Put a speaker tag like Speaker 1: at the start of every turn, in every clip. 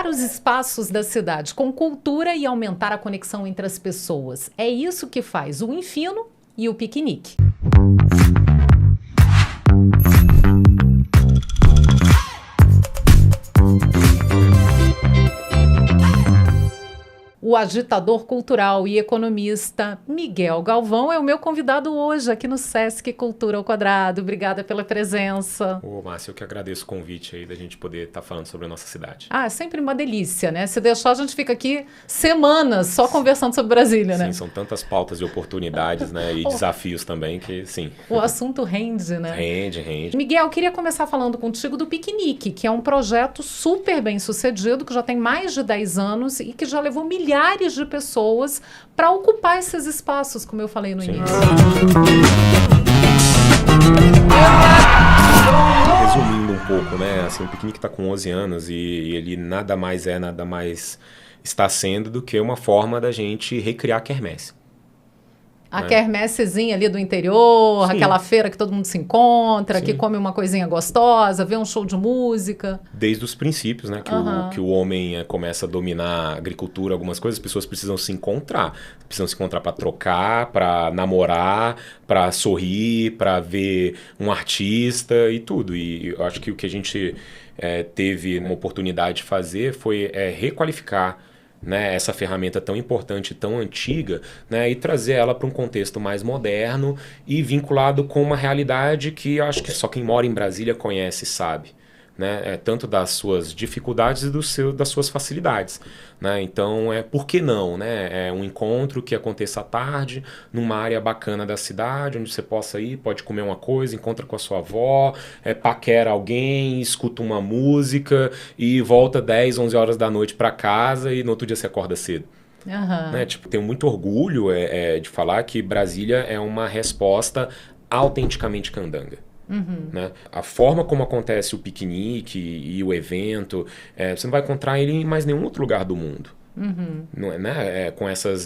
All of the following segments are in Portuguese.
Speaker 1: Ocupar os espaços da cidade com cultura e aumentar a conexão entre as pessoas. É isso que faz o Infino e o Piquenique. O agitador cultural e economista Miguel Galvão é o meu convidado hoje aqui no Sesc Cultura ao Quadrado. Obrigada pela presença.
Speaker 2: Ô, Márcio, eu que agradeço o convite aí da gente poder estar falando sobre a nossa cidade.
Speaker 1: É sempre uma delícia, né? Se deixar, a gente fica aqui semanas só conversando sobre Brasília, né?
Speaker 2: Sim, são tantas pautas e oportunidades, né? E desafios também que, sim.
Speaker 1: O assunto rende, né?
Speaker 2: Rende.
Speaker 1: Miguel, eu queria começar falando contigo do Piquenique, que é um projeto super bem sucedido, que já tem mais de 10 anos e que já levou milhares de pessoas para ocupar esses espaços, como eu falei no início.
Speaker 2: Resumindo um pouco, né? Assim, o Piquenique está com 11 anos e ele nada mais está sendo do que uma forma da gente recriar a quermesse.
Speaker 1: A quermessezinha ali do interior,
Speaker 2: Sim.
Speaker 1: Aquela feira que todo mundo se encontra,
Speaker 2: Sim.
Speaker 1: que come uma coisinha gostosa, vê um show de música.
Speaker 2: Desde os princípios, né? Que o homem começa a dominar a agricultura, algumas coisas, as pessoas precisam se encontrar. Precisam se encontrar para trocar, para namorar, para sorrir, para ver um artista e tudo. E eu acho que o que a gente teve uma oportunidade de fazer foi requalificar, né, essa ferramenta tão importante, tão antiga, né, e trazer ela para um contexto mais moderno e vinculado com uma realidade que eu acho que só quem mora em Brasília conhece e sabe, né, tanto das suas dificuldades e das suas facilidades, né, então por que não, né, é um encontro que aconteça à tarde, numa área bacana da cidade, onde você possa ir, pode comer uma coisa, encontra com a sua avó, paquera alguém, escuta uma música e volta 10, 11 horas da noite para casa e no outro dia você acorda cedo. Né, tipo, tenho muito orgulho de falar que Brasília é uma resposta autenticamente candanga. Né? A forma como acontece o piquenique e o evento, você não vai encontrar ele em mais nenhum outro lugar do mundo. Não é, né? Com essas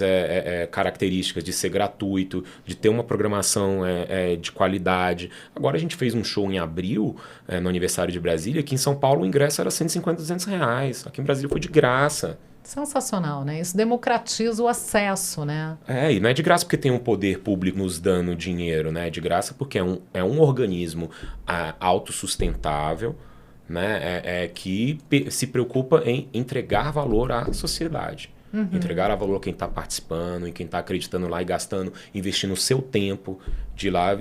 Speaker 2: características de ser gratuito, de ter uma programação de qualidade. Agora a gente fez um show em abril, no aniversário de Brasília, que em São Paulo o ingresso era 150, 200 reais. Aqui em Brasília foi de graça.
Speaker 1: Sensacional, né? Isso democratiza o acesso, né?
Speaker 2: E não é de graça porque tem um poder público nos dando dinheiro, né? É de graça porque é um organismo autossustentável, né? Que se preocupa em entregar valor à sociedade. Entregar valor a quem está participando, em quem está acreditando lá e gastando, investindo o seu tempo de ir lá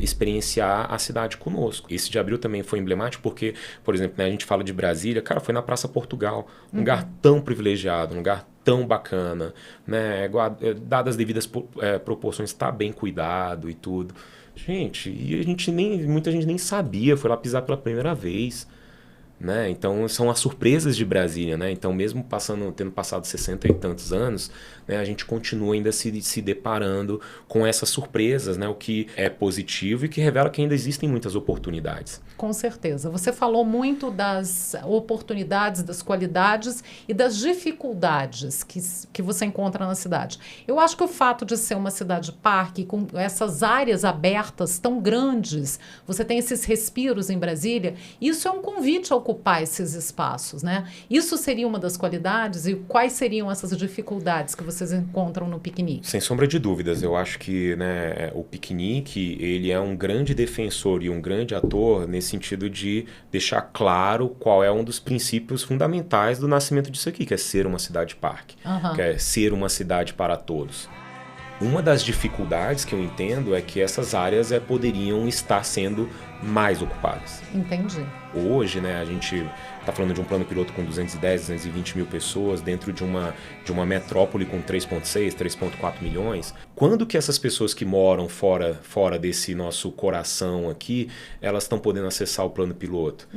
Speaker 2: experienciar a cidade conosco. Esse de abril também foi emblemático porque, por exemplo, né, a gente fala de Brasília, cara, foi na Praça Portugal, um lugar tão privilegiado, um lugar tão bacana, né, dadas as devidas proporções, está bem cuidado e tudo. Gente, e muita gente nem sabia, foi lá pisar pela primeira vez. Né? Então são as surpresas de Brasília, né? Então mesmo tendo passado 60 e tantos anos, né, a gente continua ainda se deparando com essas surpresas, né? O que é positivo e que revela que ainda existem muitas oportunidades.
Speaker 1: Com certeza. Você falou muito das oportunidades, das qualidades e das dificuldades que você encontra na cidade. Eu acho que o fato de ser uma cidade-parque, com essas áreas abertas tão grandes, você tem esses respiros em Brasília, isso é um convite a ocupar esses espaços, né? Isso seria uma das qualidades e quais seriam essas dificuldades que vocês encontram no piquenique?
Speaker 2: Sem sombra de dúvidas, eu acho que, né, o piquenique ele é um grande defensor e um grande ator nesse sentido de deixar claro qual é um dos princípios fundamentais do nascimento disso aqui, que é ser uma cidade-parque, que é ser uma cidade para todos. Uma das dificuldades que eu entendo é que essas áreas poderiam estar sendo mais ocupadas.
Speaker 1: Entendi.
Speaker 2: Hoje, né, a gente está falando de um plano piloto com 210, 220 mil pessoas dentro de uma metrópole com 3,6, 3,4 milhões. Quando que essas pessoas que moram fora desse nosso coração aqui, elas estão podendo acessar o plano piloto?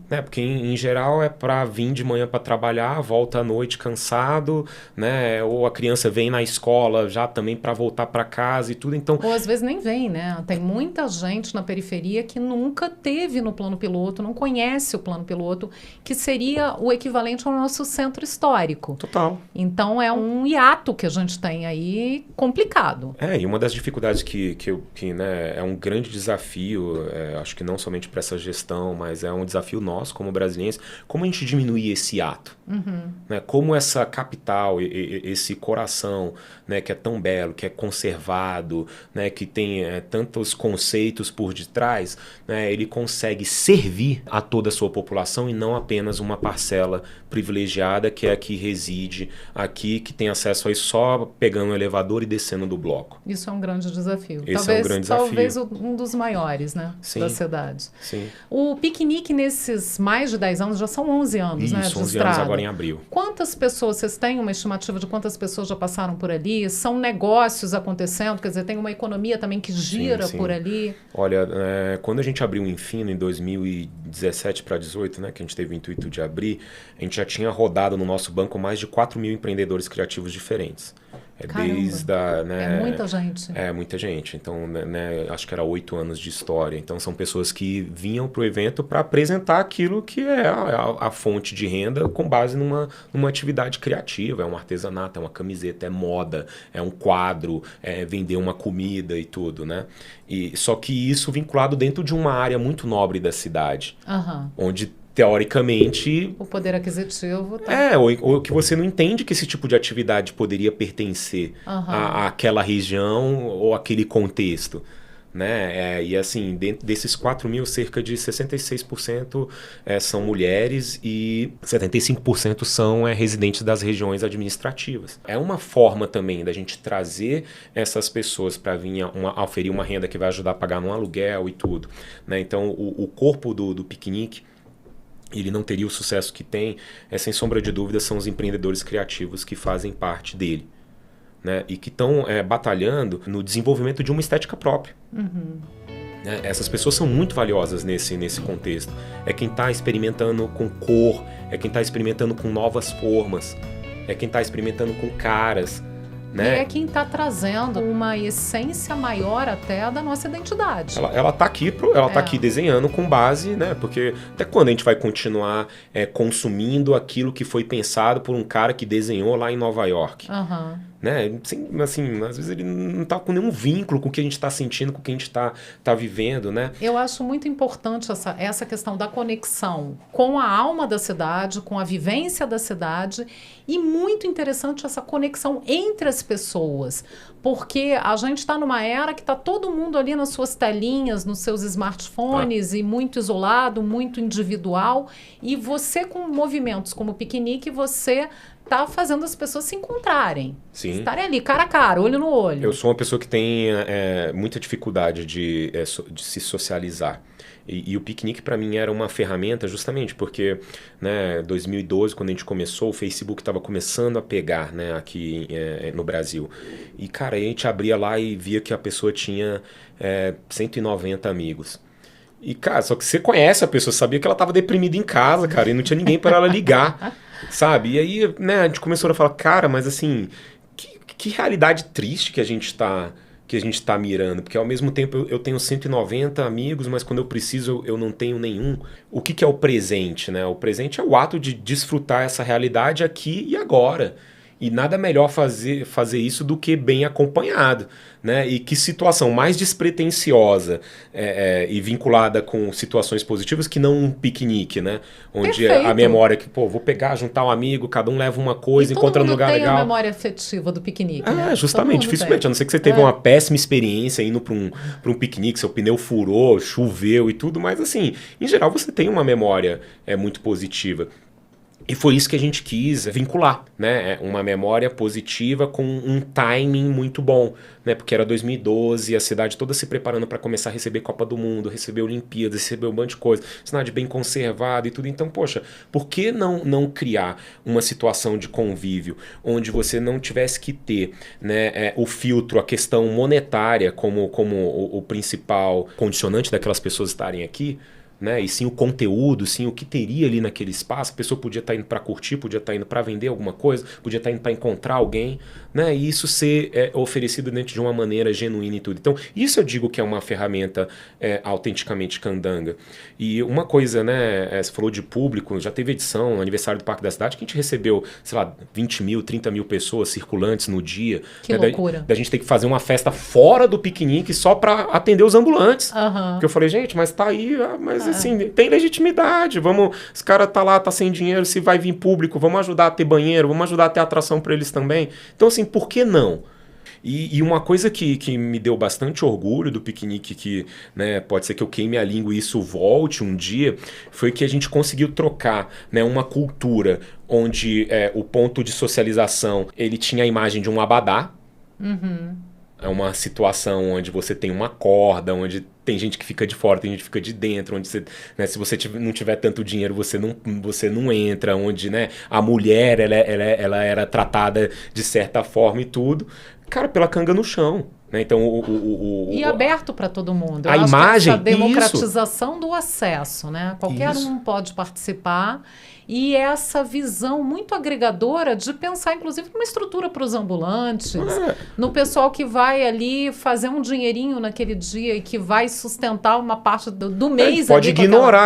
Speaker 2: Né? Porque, em geral, é para vir de manhã para trabalhar, volta à noite cansado, né? Ou a criança vem na escola já também para voltar para casa e tudo, então...
Speaker 1: Ou às vezes nem vem, né? Tem muita gente na periferia que nunca teve no plano piloto, não conhece o plano piloto, que seria o equivalente ao nosso centro histórico.
Speaker 2: Total.
Speaker 1: Então é um hiato que a gente tem aí complicado.
Speaker 2: E uma das dificuldades que né, é um grande desafio, acho que não somente para essa gestão, mas é um desafio nosso como brasileiros, como a gente diminuir esse ato. Né, como essa capital, esse coração, né, que é tão belo, que é conservado, né, que tem tantos conceitos por detrás, né, ele consegue servir a toda a sua população e não apenas uma parcela privilegiada que é a que reside aqui, que tem acesso a isso só pegando o elevador e descendo do bloco.
Speaker 1: Isso é um grande desafio.
Speaker 2: Esse é um grande desafio.
Speaker 1: Talvez um dos maiores, né, da cidade.
Speaker 2: Sim.
Speaker 1: O piquenique nesses mais de 10 anos, já são 11 anos,
Speaker 2: isso,
Speaker 1: né, de
Speaker 2: 11
Speaker 1: estrada.
Speaker 2: anos agora em abril.
Speaker 1: Quantas pessoas, vocês têm uma estimativa de quantas pessoas já passaram por ali? São negócios acontecendo? Quer dizer, tem uma economia também que gira por ali?
Speaker 2: Olha, quando a gente abriu o Infino em 2017 para 2018, né, que a gente teve o intuito de abrir, a gente já tinha rodado no nosso banco mais de 4 mil empreendedores criativos diferentes.
Speaker 1: É muita gente.
Speaker 2: É muita gente. Então, né, acho que era 8 anos de história. Então, são pessoas que vinham para o evento para apresentar aquilo que é a fonte de renda com base numa atividade criativa. É um artesanato, é uma camiseta, é moda, é um quadro, é vender uma comida e tudo, né? Só que isso vinculado dentro de uma área muito nobre da cidade, onde teoricamente...
Speaker 1: O poder aquisitivo...
Speaker 2: ou que você não entende que esse tipo de atividade poderia pertencer àquela região ou àquele contexto. Né? E assim, dentro desses 4 mil, cerca de 66% são mulheres e 75% são residentes das regiões administrativas. É uma forma também da gente trazer essas pessoas para vir oferir uma renda que vai ajudar a pagar um aluguel e tudo. Né? Então, o corpo do piquenique, ele não teria o sucesso que tem, sem sombra de dúvida, são os empreendedores criativos que fazem parte dele, né? E que estão batalhando no desenvolvimento de uma estética própria. Essas pessoas são muito valiosas nesse contexto. É quem está experimentando com cor, é quem está experimentando com novas formas, é quem está experimentando com caras. Né?
Speaker 1: E é quem está trazendo uma essência maior até da nossa identidade.
Speaker 2: Ela está aqui, aqui desenhando com base, né? Porque até quando a gente vai continuar consumindo aquilo que foi pensado por um cara que desenhou lá em Nova York? Né? Assim, às vezes ele não está com nenhum vínculo com o que a gente está sentindo, com o que a gente está vivendo, né?
Speaker 1: Eu acho muito importante essa questão da conexão com a alma da cidade, com a vivência da cidade, e muito interessante essa conexão entre as pessoas, porque a gente está numa era que está todo mundo ali nas suas telinhas, nos seus smartphones, e muito isolado, muito individual, e você com movimentos como o piquenique, você está fazendo as pessoas se encontrarem.
Speaker 2: Sim.
Speaker 1: Estarem ali, cara a cara, olho no olho.
Speaker 2: Eu sou uma pessoa que tem muita dificuldade de se socializar. E o piquenique, para mim, era uma ferramenta justamente porque, né, 2012, quando a gente começou, o Facebook estava começando a pegar, né, aqui no Brasil. E, cara, a gente abria lá e via que a pessoa tinha 190 amigos. E, cara, só que você conhece a pessoa, sabia que ela estava deprimida em casa, cara, e não tinha ninguém para ela ligar, sabe? E aí, né, a gente começou a falar, cara, mas assim, que realidade triste que a gente está mirando, porque ao mesmo tempo eu tenho 190 amigos, mas quando eu preciso eu não tenho nenhum. O que é o presente, né? O presente é o ato de desfrutar essa realidade aqui e agora. E nada melhor fazer isso do que bem acompanhado, né? E que situação mais despretensiosa e vinculada com situações positivas que não um piquenique, né? Onde
Speaker 1: Perfeito.
Speaker 2: A memória que, vou pegar, juntar um amigo, cada um leva uma coisa, encontra num lugar legal.
Speaker 1: Todo mundo tem a memória afetiva do piquenique, né?
Speaker 2: Justamente, dificilmente. A não ser que você teve uma péssima experiência indo para um piquenique, seu pneu furou, choveu e tudo, mas assim, em geral você tem uma memória muito positiva. E foi isso que a gente quis vincular, né? Uma memória positiva com um timing muito bom, né? Porque era 2012, a cidade toda se preparando para começar a receber Copa do Mundo, receber Olimpíadas, receber um monte de coisa, cidade bem conservada e tudo. Então, poxa, por que não criar uma situação de convívio onde você não tivesse que ter, né, o filtro, a questão monetária como o principal condicionante daquelas pessoas estarem aqui? né? E sim o conteúdo, sim o que teria ali naquele espaço. A pessoa podia estar indo para curtir, podia estar indo para vender alguma coisa, podia estar indo para encontrar alguém, né? E isso ser oferecido dentro de uma maneira genuína e tudo. Então, isso eu digo que é uma ferramenta autenticamente candanga. E uma coisa, né? Você falou de público, já teve edição no aniversário do Parque da Cidade que a gente recebeu, sei lá, 20 mil, 30 mil pessoas circulantes no dia.
Speaker 1: Que loucura.
Speaker 2: Da gente ter que fazer uma festa fora do piquenique só para atender os ambulantes. Porque eu falei, gente, mas tá aí, mas assim, tem legitimidade, os caras tá lá, tá sem dinheiro, se vai vir público, vamos ajudar a ter banheiro, vamos ajudar a ter atração para eles também. Então assim, por que não? E uma coisa que me deu bastante orgulho do piquenique, que, né, pode ser que eu queime a língua e isso volte um dia, foi que a gente conseguiu trocar, né, uma cultura onde o ponto de socialização ele tinha a imagem de um abadá. É uma situação onde você tem uma corda, onde tem gente que fica de fora, tem gente que fica de dentro, onde você, né, se você não tiver tanto dinheiro, você não entra, onde, né, a mulher ela era tratada de certa forma e tudo. Cara, pela canga no chão. Né? Então,
Speaker 1: e aberto para todo mundo.
Speaker 2: A imagem,
Speaker 1: essa democratização do acesso, né? Qualquer um pode participar. E essa visão muito agregadora de pensar, inclusive, numa estrutura para os ambulantes, no pessoal que vai ali fazer um dinheirinho naquele dia e que vai sustentar uma parte do mês.
Speaker 2: A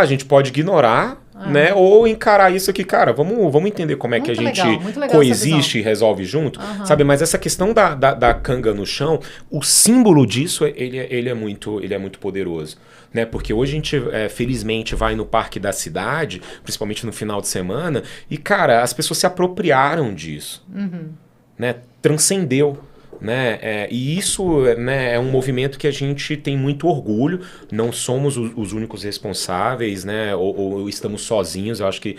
Speaker 2: gente pode ignorar, né? Ou encarar isso aqui, cara, vamos entender como é muito que a gente coexiste e resolve junto, sabe? Mas essa questão da canga no chão, o símbolo disso, ele é muito poderoso. Né? Porque hoje a gente, felizmente, vai no Parque da Cidade, principalmente no final de semana, e, cara, as pessoas se apropriaram disso. Né? Transcendeu. Né? E isso, né, é um movimento que a gente tem muito orgulho. Não somos os únicos responsáveis, né? ou estamos sozinhos. Eu acho que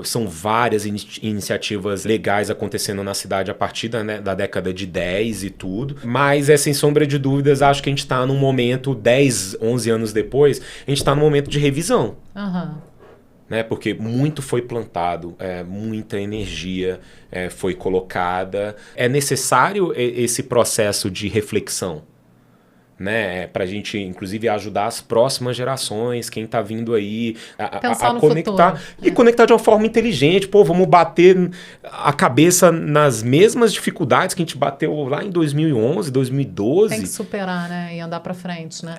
Speaker 2: são várias iniciativas legais acontecendo na cidade a partir da década de 10 e tudo. Mas, sem sombra de dúvidas, acho que a gente está num momento, 10, 11 anos depois, a gente está num momento de revisão. Né? Porque muito foi plantado, muita energia foi colocada. É necessário esse processo de reflexão, né? Para a gente, inclusive, ajudar as próximas gerações, quem está vindo aí, a conectar. E conectar de uma forma inteligente. Pô, vamos bater a cabeça nas mesmas dificuldades que a gente bateu lá em 2011, 2012.
Speaker 1: Tem que superar, né? E andar para frente, né?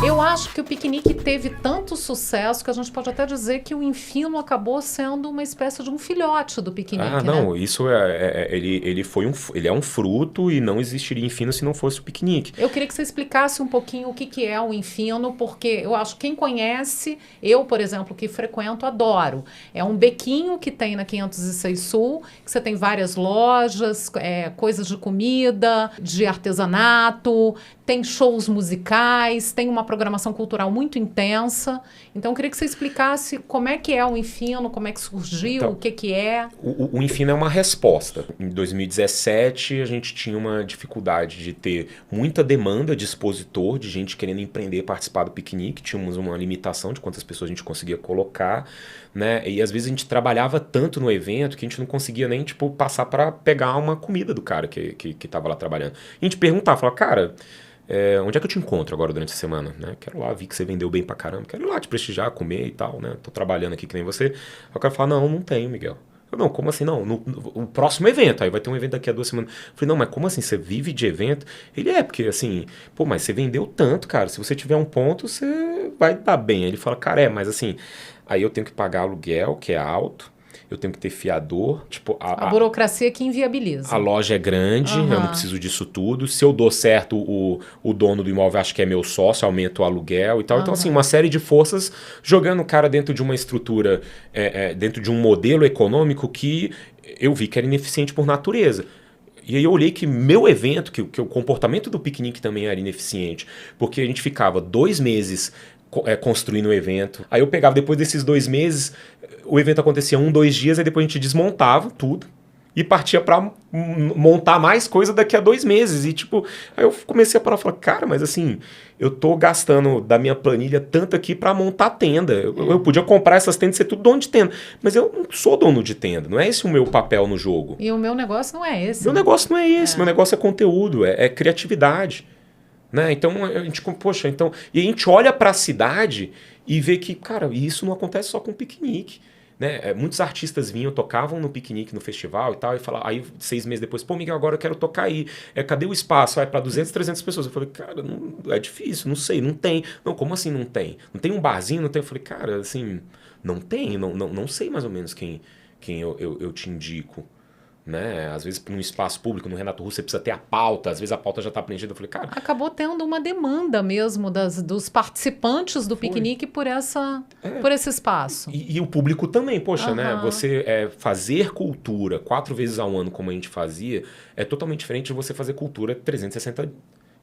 Speaker 1: Eu acho que o piquenique teve tanto sucesso que a gente pode até dizer que o Infino acabou sendo uma espécie de um filhote do piquenique,
Speaker 2: não,
Speaker 1: né?
Speaker 2: Isso ele é um fruto e não existiria Infino se não fosse o piquenique.
Speaker 1: Eu queria que você explicasse um pouquinho o que é o Infino, porque eu acho que quem conhece, eu, por exemplo, que frequento, adoro. É um bequinho que tem na 506 Sul, que você tem várias lojas, coisas de comida, de artesanato, tem shows musicais, tem uma programação cultural muito intensa. Então, eu queria que você explicasse como é que é o Infino, como é que surgiu, então, o que é.
Speaker 2: O Infino é uma resposta. Em 2017, a gente tinha uma dificuldade de ter muita demanda de expositor, de gente querendo empreender, participar do piquenique. Tínhamos uma limitação de quantas pessoas a gente conseguia colocar, né? E às vezes a gente trabalhava tanto no evento que a gente não conseguia nem, tipo, passar para pegar uma comida do cara que estava lá trabalhando. E a gente perguntava, falava, cara... onde é que eu te encontro agora durante a semana? Né? Quero lá, vi que você vendeu bem pra caramba. Quero ir lá te prestigiar, comer e tal, né? Tô trabalhando aqui que nem você. Aí o cara fala, não tenho, Miguel. Eu, não, como assim? Não, o próximo evento. Aí vai ter um evento daqui a 2 semanas. Eu falei, não, mas como assim? Você vive de evento? Ele porque assim, pô, mas você vendeu tanto, cara. Se você tiver um ponto, você vai dar bem. Aí ele fala, cara, mas assim, aí eu tenho que pagar aluguel, que é alto. Eu tenho que ter fiador. Tipo,
Speaker 1: a burocracia que inviabiliza.
Speaker 2: A loja é grande, eu não preciso disso tudo. Se eu dou certo, o dono do imóvel acha que é meu sócio, aumenta o aluguel e tal. Então, assim, uma série de forças jogando o cara dentro de uma estrutura, dentro de um modelo econômico que eu vi que era ineficiente por natureza. E aí eu olhei que meu evento, que o comportamento do piquenique também era ineficiente. Porque a gente ficava 2 meses... construindo o evento. Aí eu pegava, depois desses 2 meses, o evento acontecia 1, 2 dias, aí depois a gente desmontava tudo e partia para montar mais coisa daqui a 2 meses. E tipo, aí eu comecei a parar e falar, cara, mas assim, eu tô gastando da minha planilha tanto aqui para montar tenda. Eu podia comprar essas tendas e ser tudo dono de tenda. Mas eu não sou dono de tenda, não é esse o meu papel no jogo.
Speaker 1: E o meu negócio não é esse.
Speaker 2: Meu negócio não é esse, meu negócio é conteúdo, é criatividade. Né? Então, a gente, poxa, então... E a gente olha para a cidade e vê que, cara, isso não acontece só com piquenique. Né? Muitos artistas vinham, tocavam no piquenique, no festival e tal, e falavam, aí 6 meses depois, pô, Miguel, agora eu quero tocar aí. Cadê o espaço? Vai para 200, 300 pessoas. Eu falei, cara, não, é difícil, não sei, não tem. Não, como assim não tem? Não tem um barzinho, não tem? Eu falei, cara, assim, não tem, não sei mais ou menos quem eu te indico. Né? Às vezes, num espaço público, no Renato Russo, você precisa ter a pauta, às vezes a pauta já está preenchida. Eu falei, cara...
Speaker 1: Acabou tendo uma demanda mesmo dos participantes do piquenique por esse espaço.
Speaker 2: E o público também, poxa, né? Você fazer cultura 4 vezes ao ano, como a gente fazia, é totalmente diferente de você fazer cultura 360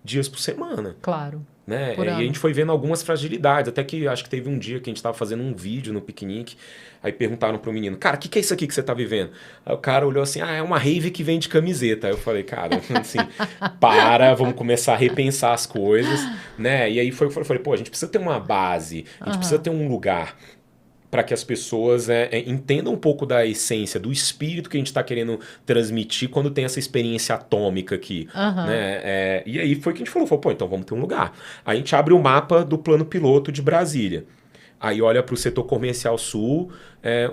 Speaker 2: dias por semana.
Speaker 1: Claro.
Speaker 2: Né? E a gente foi vendo algumas fragilidades, até que acho que teve um dia que a gente estava fazendo um vídeo no piquenique, aí perguntaram pro menino, cara, o que é isso aqui que você tá vivendo? Aí o cara olhou assim, é uma rave que vende camiseta. Aí eu falei, cara, assim, vamos começar a repensar as coisas, né? E aí falei, pô, a gente precisa ter uma base, a gente precisa ter um lugar para que as pessoas entendam um pouco da essência, do espírito que a gente está querendo transmitir quando tem essa experiência atômica aqui. Né? E aí foi que a gente falou, pô, então vamos ter um lugar. Aí a gente abre o mapa do plano piloto de Brasília. Aí olha para o setor comercial sul,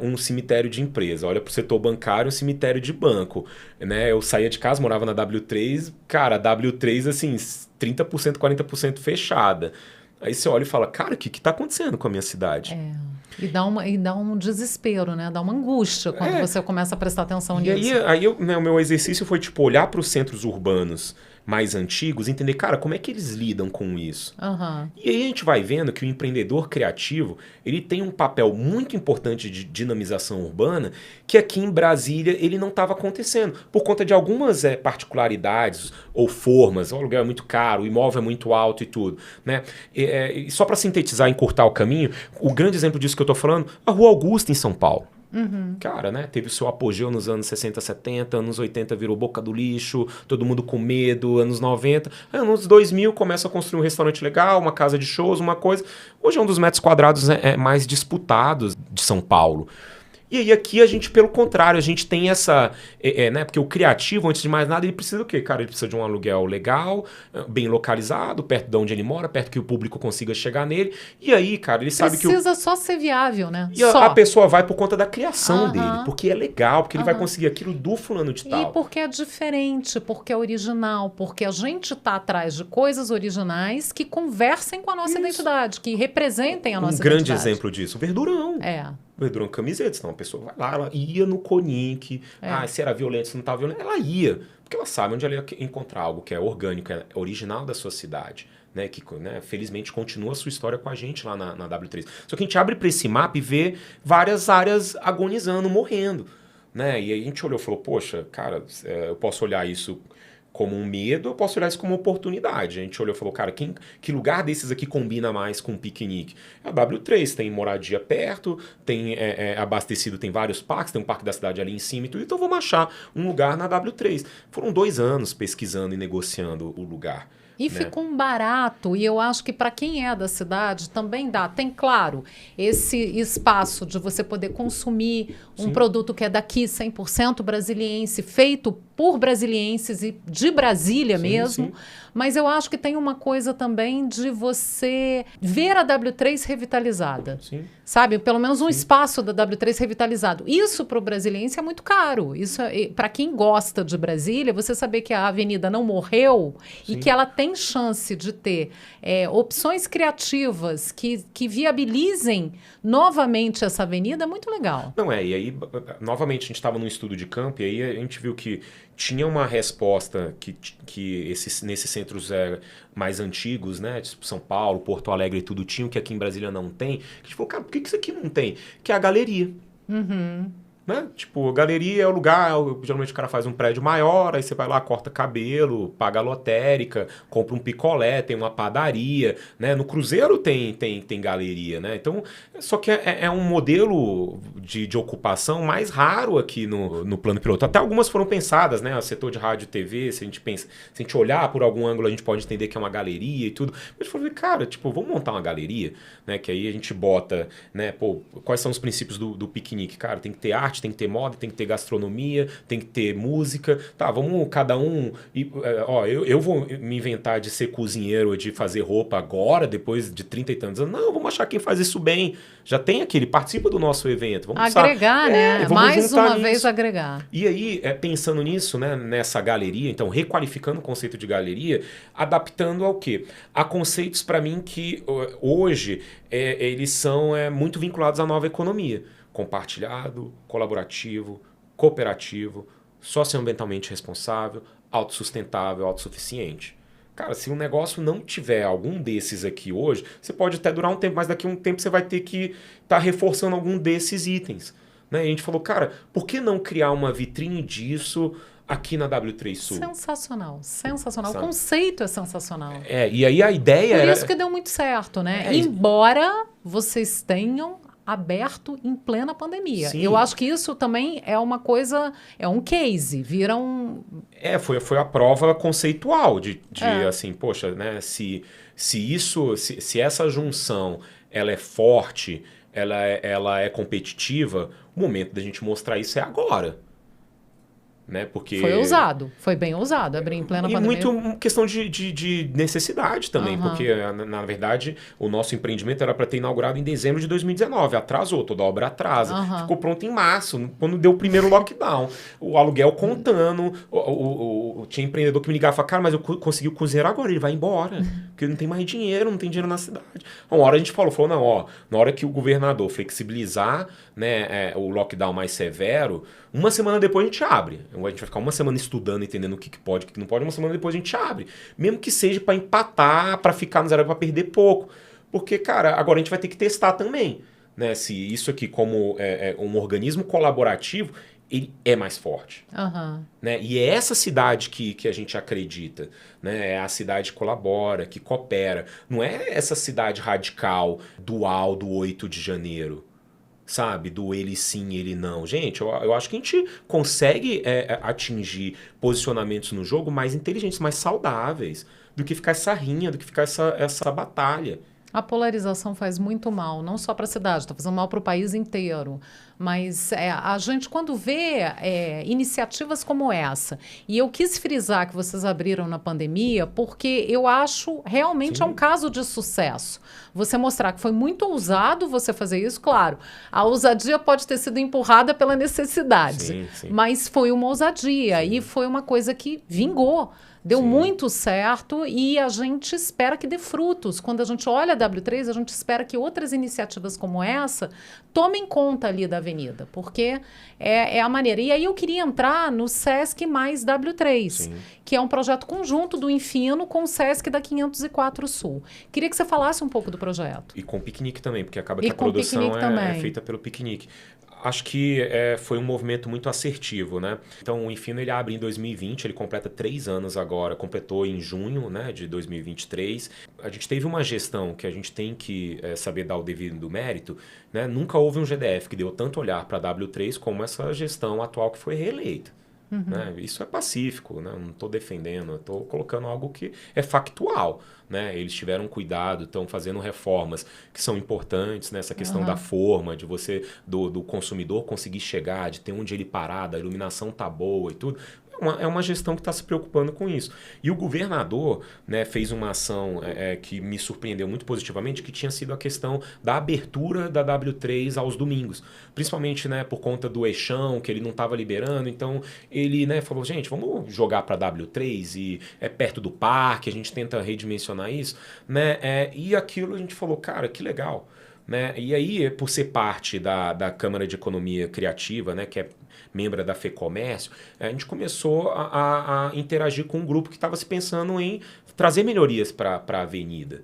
Speaker 2: um cemitério de empresa. Olha para o setor bancário, um cemitério de banco. Né? Eu saía de casa, morava na W3, cara, a W3, assim, 30%, 40% fechada. Aí você olha e fala, cara, o que está acontecendo com a minha cidade?
Speaker 1: E dá um desespero, né? Dá uma angústia quando você começa a prestar atenção nisso.
Speaker 2: E aí o meu exercício foi, tipo, olhar para os centros urbanos mais antigos e entender, cara, como é que eles lidam com isso? E aí a gente vai vendo que o empreendedor criativo, ele tem um papel muito importante de dinamização urbana que aqui em Brasília ele não estava acontecendo, por conta de algumas particularidades ou formas. O aluguel é muito caro, o imóvel é muito alto e tudo. Né? E só para sintetizar e encurtar o caminho, o grande exemplo disso que eu estou falando, a Rua Augusta em São Paulo. Cara, né? Teve o seu apogeu nos anos 60, 70, anos 80 virou boca do lixo, todo mundo com medo, anos 90. Aí, anos 2000 começa a construir um restaurante legal, uma casa de shows, uma coisa. Hoje é um dos metros quadrados mais disputados de São Paulo. E aí aqui a gente, pelo contrário, a gente tem essa... né? Porque o criativo, antes de mais nada, ele precisa do quê? Cara, ele precisa de um aluguel legal, bem localizado, perto de onde ele mora, perto que o público consiga chegar nele. E aí, cara, ele sabe que...
Speaker 1: Precisa só ser viável, né?
Speaker 2: E a pessoa vai por conta da criação dele, porque é legal, porque ele vai conseguir aquilo do fulano de tal.
Speaker 1: E porque é diferente, porque é original, porque a gente tá atrás de coisas originais que conversem com a nossa identidade, que representem a nossa identidade.
Speaker 2: Um grande exemplo disso, o Verdurão. O Verdurão camiseta, senão a pessoa vai lá, ela ia no Conic, se era violento, se não estava violento, ela ia, porque ela sabe onde ela ia encontrar algo que é orgânico, é original da sua cidade, né, que felizmente continua a sua história com a gente lá na W3. Só que a gente abre para esse mapa e vê várias áreas agonizando, morrendo, né, e aí a gente olhou e falou, poxa, cara, eu posso olhar isso como um medo, eu posso olhar isso como uma oportunidade. A gente olhou e falou, cara, que lugar desses aqui combina mais com piquenique? A W3 tem moradia perto, tem abastecido, tem vários parques, tem um parque da cidade ali em cima e tudo, então vamos achar um lugar na W3. Foram 2 anos pesquisando e negociando o lugar.
Speaker 1: E ficou um barato, e eu acho que para quem é da cidade também dá. Tem, claro, esse espaço de você poder consumir um produto que é daqui, 100% brasiliense, feito por brasilienses e de Brasília mesmo. Mas eu acho que tem uma coisa também de você ver a W3 revitalizada. Sabe? Pelo menos um espaço da W3 revitalizado. Isso para o brasiliense é muito caro. Isso para quem gosta de Brasília, você saber que a avenida não morreu e que ela tem chance de ter opções criativas que viabilizem novamente essa avenida, é muito legal.
Speaker 2: Não e aí, novamente, a gente estava num estudo de campo e aí a gente viu que tinha uma resposta que nesses centros mais antigos, né, tipo São Paulo, Porto Alegre e tudo tinham, que aqui em Brasília não tem. A gente falou, cara, por que isso aqui não tem? Que é a galeria. Né? Tipo, a galeria é o lugar, geralmente o cara faz um prédio maior, aí você vai lá, corta cabelo, paga a lotérica, compra um picolé, tem uma padaria, né? No Cruzeiro tem galeria, né? Então, só que é um modelo de ocupação mais raro aqui no plano piloto. Até algumas foram pensadas, né? O setor de rádio e TV, se a gente olhar por algum ângulo, a gente pode entender que é uma galeria e tudo. Mas a gente falou, cara, tipo, vamos montar uma galeria, né? Que aí a gente bota, né? Pô, quais são os princípios do piquenique? Cara, tem que ter arte, arte, tem que ter moda, tem que ter gastronomia, tem que ter música. Tá, vamos cada um... eu vou me inventar de ser cozinheiro, de fazer roupa agora, depois de 30 e tantos anos. Não, vamos achar quem faz isso bem. Já tem aquele, participa do nosso evento. Vamos
Speaker 1: agregar, né? Mais uma vez agregar.
Speaker 2: E aí, pensando nisso, né, nessa galeria, então, requalificando o conceito de galeria, adaptando ao quê? A conceitos, para mim, que hoje eles são muito vinculados à nova economia. Compartilhado, colaborativo, cooperativo, socioambientalmente responsável, autossustentável, autossuficiente. Cara, se um negócio não tiver algum desses aqui hoje, você pode até durar um tempo, mas daqui a um tempo você vai ter que estar reforçando algum desses itens. Né? E a gente falou, cara, por que não criar uma vitrine disso aqui na W3 Sul?
Speaker 1: Sensacional, sensacional. Sabe? O conceito é sensacional.
Speaker 2: E aí a ideia
Speaker 1: era... Por isso que deu muito certo, né? Embora vocês tenham aberto em plena pandemia. Sim. Eu acho que isso também é uma coisa, é um case, vira um...
Speaker 2: Foi a prova conceitual de assim, poxa, né, se essa junção ela é forte, ela é competitiva, o momento da gente mostrar isso é agora. Né? Porque...
Speaker 1: Foi ousado, foi bem ousado abrir em plena pandemia.
Speaker 2: E muito questão de necessidade também, porque, na verdade, o nosso empreendimento era para ter inaugurado em dezembro de 2019, atrasou, toda a obra atrasa, ficou pronto em março, quando deu o primeiro lockdown, o aluguel contando, tinha empreendedor que me ligava e falava, cara, mas eu consegui o cozinheiro agora, ele vai embora, porque não tem mais dinheiro, não tem dinheiro na cidade. Uma hora a gente falou, não, na hora que o governador flexibilizar, né, o lockdown mais severo, uma semana depois a gente abre. A gente vai ficar uma semana estudando, entendendo o que pode, o que não pode. Uma semana depois a gente abre. Mesmo que seja para empatar, para ficar no zero, para perder pouco. Porque, cara, agora a gente vai ter que testar também. Né? Se isso aqui, como um organismo colaborativo, ele é mais forte. Né? E é essa cidade que a gente acredita. Né? É a cidade que colabora, que coopera. Não é essa cidade radical, dual do 8 de janeiro. Sabe? Do ele sim, ele não. Gente, eu acho que a gente consegue atingir posicionamentos no jogo mais inteligentes, mais saudáveis, do que ficar essa rinha, do que ficar essa batalha.
Speaker 1: A polarização faz muito mal, não só para a cidade, está fazendo mal para o país inteiro. Mas a gente, quando vê iniciativas como essa, e eu quis frisar que vocês abriram na pandemia, porque eu acho realmente é um caso de sucesso. Você mostrar que foi muito ousado você fazer isso, claro. A ousadia pode ter sido empurrada pela necessidade, mas foi uma ousadia e foi uma coisa que vingou. Deu muito certo e a gente espera que dê frutos. Quando a gente olha a W3, a gente espera que outras iniciativas como essa tomem conta ali da avenida, porque é a maneira. E aí eu queria entrar no Sesc mais W3, que é um projeto conjunto do Infino com o Sesc da 504 Sul. Queria que você falasse um pouco do projeto.
Speaker 2: E com o piquenique também, porque acaba que a produção é feita pelo piquenique. Acho que foi um movimento muito assertivo, né? Então, o Infino ele abre em 2020, ele completa 3 anos agora, completou em junho, né, de 2023. A gente teve uma gestão que a gente tem que saber dar o devido mérito, né? Nunca houve um GDF que deu tanto olhar para a W3 como essa gestão atual que foi reeleita. Né? Isso é pacífico, né? Não estou defendendo, estou colocando algo que é factual. Né? Eles tiveram cuidado, estão fazendo reformas que são importantes, né? Essa questão da forma, de você, do consumidor conseguir chegar, de ter onde ele parar, a iluminação tá boa e tudo. É uma gestão que está se preocupando com isso. E o governador, né, fez uma ação que me surpreendeu muito positivamente, que tinha sido a questão da abertura da W3 aos domingos. Principalmente, né, por conta do eixão, que ele não estava liberando. Então, ele, né, falou, gente, vamos jogar para a W3 e é perto do parque, a gente tenta redimensionar isso. Né, e aquilo a gente falou, cara, que legal. Né? E aí, por ser parte da Câmara de Economia Criativa, né, que é membro da FEComércio, a gente começou a interagir com um grupo que estava se pensando em trazer melhorias para a avenida.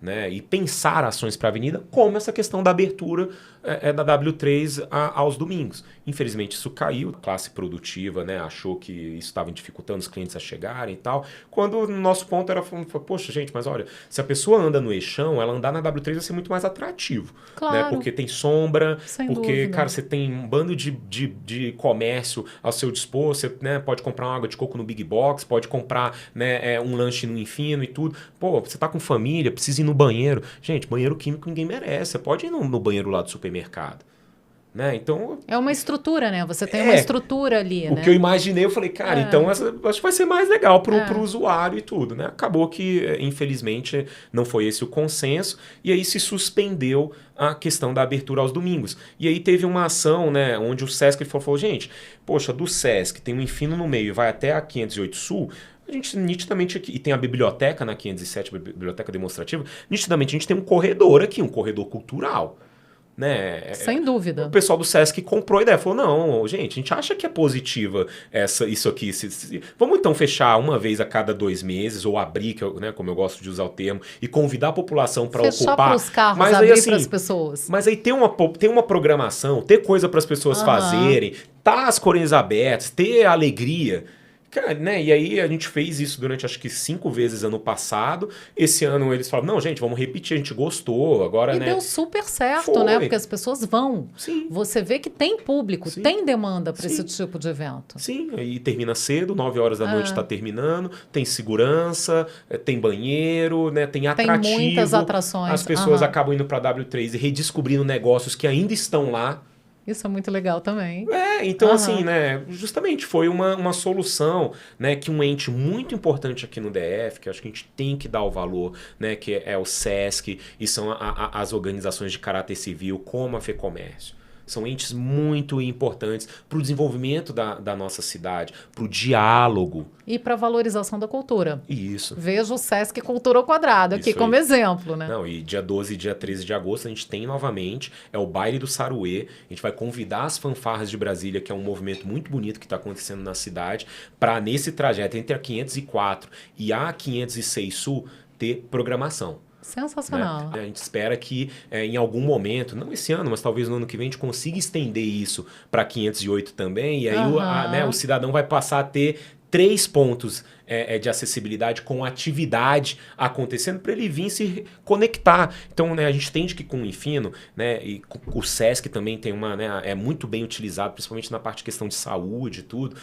Speaker 2: Né? E pensar ações para a avenida, como essa questão da abertura da W3 aos domingos. Infelizmente isso caiu, a classe produtiva, né, achou que isso estava dificultando os clientes a chegarem e tal, quando o nosso ponto era, poxa gente, mas olha, se a pessoa anda no eixão, ela andar na W3 vai ser muito mais atrativo.
Speaker 1: Claro.
Speaker 2: Né? Porque tem sombra,
Speaker 1: sem
Speaker 2: porque,
Speaker 1: dúvida.
Speaker 2: Cara, você tem um bando de comércio ao seu dispor, você, né, pode comprar uma água de coco no Big Box, pode comprar, né, um lanche no Infino e tudo. Pô, você tá com família, precisa ir no banheiro. Gente, banheiro químico ninguém merece. Você pode ir no banheiro lá do supermercado. Né? Então,
Speaker 1: é uma estrutura, né? Você tem uma estrutura ali,
Speaker 2: o que eu imaginei, eu falei, cara, então acho que vai ser mais legal pro usuário e tudo, né? Acabou que, infelizmente, não foi esse o consenso, e aí se suspendeu a questão da abertura aos domingos. E aí teve uma ação, né, onde o Sesc falou, gente, poxa, do Sesc tem um ensino no meio e vai até a 508 Sul, a gente nitidamente aqui, e tem a biblioteca na 507, a biblioteca demonstrativa, nitidamente a gente tem um corredor aqui, um corredor cultural. Né?
Speaker 1: Sem dúvida.
Speaker 2: O pessoal do Sesc comprou a ideia, falou, não, gente, a gente acha que é positiva isso aqui. Vamos então fechar uma vez a cada 2 meses, ou abrir, né, como eu gosto de usar o termo, e convidar a população para ocupar.
Speaker 1: Fechar para os carros, mas abrir para as pessoas.
Speaker 2: Mas aí ter uma programação, ter coisa para as pessoas fazerem, tá as cores abertas, ter alegria. Cara, né? E aí a gente fez isso durante acho que 5 vezes ano passado. Esse ano eles falaram, não, gente, vamos repetir, a gente gostou. Agora,
Speaker 1: e
Speaker 2: né?
Speaker 1: deu super certo, né? Porque as pessoas vão.
Speaker 2: Sim.
Speaker 1: Você vê que tem público, tem demanda para esse tipo de evento.
Speaker 2: Sim, aí termina cedo, 9 horas da noite está terminando, tem segurança, tem banheiro, né? Tem atrativo.
Speaker 1: Tem muitas atrações.
Speaker 2: As pessoas acabam indo para a W3 e redescobrindo negócios que ainda estão lá.
Speaker 1: Isso é muito legal também.
Speaker 2: Então assim, né, justamente foi uma solução, né, que um ente muito importante aqui no DF, que eu acho que a gente tem que dar o valor, né, que é o Sesc e são as organizações de caráter civil, como a FEComércio. São entes muito importantes para o desenvolvimento da nossa cidade, para o diálogo.
Speaker 1: E para a valorização da cultura.
Speaker 2: Isso.
Speaker 1: Veja o Sesc Cultura ao Quadrado aqui como exemplo, né?
Speaker 2: Não, e dia 12 e dia 13 de agosto a gente tem novamente, é o Baile do Saruê. A gente vai convidar as fanfarras de Brasília, que é um movimento muito bonito que está acontecendo na cidade, para nesse trajeto entre a 504 e a 506 Sul ter programação.
Speaker 1: Sensacional.
Speaker 2: Né? A gente espera que em algum momento, não esse ano, mas talvez no ano que vem, a gente consiga estender isso para 508 também. E aí o cidadão vai passar a ter 3 pontos de acessibilidade com atividade acontecendo para ele vir se conectar. Então, né, a gente entende que com o Infino, né, e o Sesc também tem é muito bem utilizado, principalmente na parte de questão de saúde e tudo.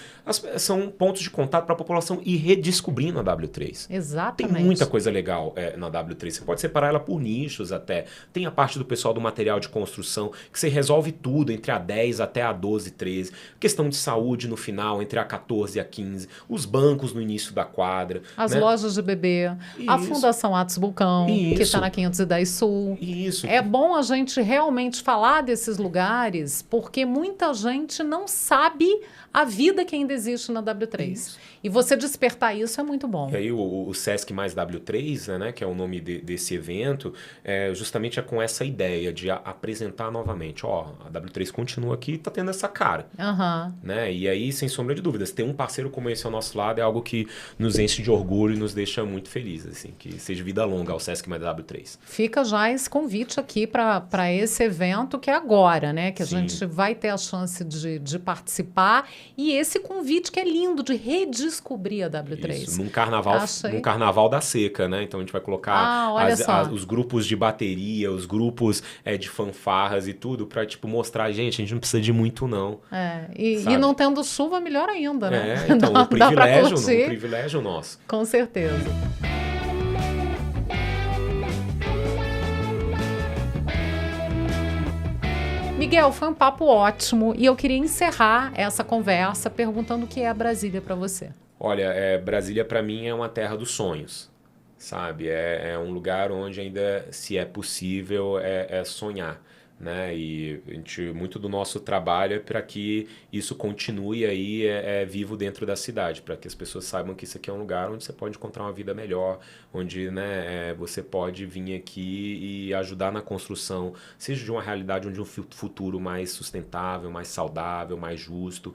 Speaker 2: São pontos de contato para a população ir redescobrindo a W3.
Speaker 1: Exatamente.
Speaker 2: Tem muita coisa legal na W3. Você pode separar ela por nichos até. Tem a parte do pessoal do material de construção, que você resolve tudo entre a 10 até a 12, 13. Questão de saúde no final, entre a 14 e a 15. Os bancos no início da quadra.
Speaker 1: As lojas de bebê. A Fundação Atos Bulcão, que está na 510 Sul.
Speaker 2: Isso.
Speaker 1: É bom a gente realmente falar desses lugares, porque muita gente não sabe a vida que ainda existe na W3. Isso. E você despertar isso é muito bom.
Speaker 2: E aí o Sesc mais W3, né, que é o nome desse evento, justamente é com essa ideia de apresentar novamente. Ó, a W3 continua aqui e está tendo essa cara. Né? E aí, sem sombra de dúvidas, ter um parceiro como esse ao nosso lado é algo que nos enche de orgulho e nos deixa muito felizes. Assim, que seja vida longa ao Sesc mais W3.
Speaker 1: Fica já esse convite aqui para esse evento que é agora, né? Que a gente vai ter a chance de participar. E esse convite que é lindo de redescobrir a W3.
Speaker 2: Isso, num carnaval da seca, né? Então a gente vai colocar os grupos de bateria, os grupos de fanfarras e tudo para mostrar, gente, a gente não precisa de muito não.
Speaker 1: E não tendo chuva, melhor ainda, né?
Speaker 2: Então o privilégio nosso.
Speaker 1: Com certeza. Miguel, foi um papo ótimo e eu queria encerrar essa conversa perguntando o que é Brasília para você.
Speaker 2: Olha, Brasília para mim é uma terra dos sonhos, sabe? É um lugar onde ainda, se é possível, sonhar. Né? E muito do nosso trabalho é para que isso continue aí vivo dentro da cidade, para que as pessoas saibam que isso aqui é um lugar onde você pode encontrar uma vida melhor, onde, né, você pode vir aqui e ajudar na construção, seja de uma realidade onde um futuro mais sustentável, mais saudável, mais justo.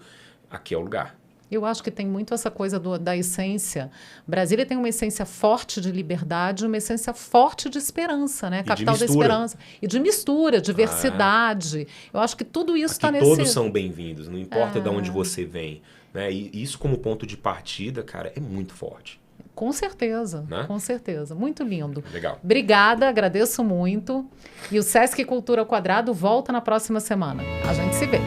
Speaker 2: Aqui é o lugar.
Speaker 1: Eu acho que tem muito essa coisa da essência. Brasília tem uma essência forte de liberdade, uma essência forte de esperança, né? Capital da esperança. E de mistura, diversidade. Eu acho que tudo isso está nesse...
Speaker 2: Todos são bem-vindos, não importa de onde você vem. Né? E isso como ponto de partida, cara, é muito forte.
Speaker 1: Com certeza, né? Com certeza. Muito lindo.
Speaker 2: Legal.
Speaker 1: Obrigada, agradeço muito. E o Sesc Cultura ao Quadrado volta na próxima semana. A gente se vê.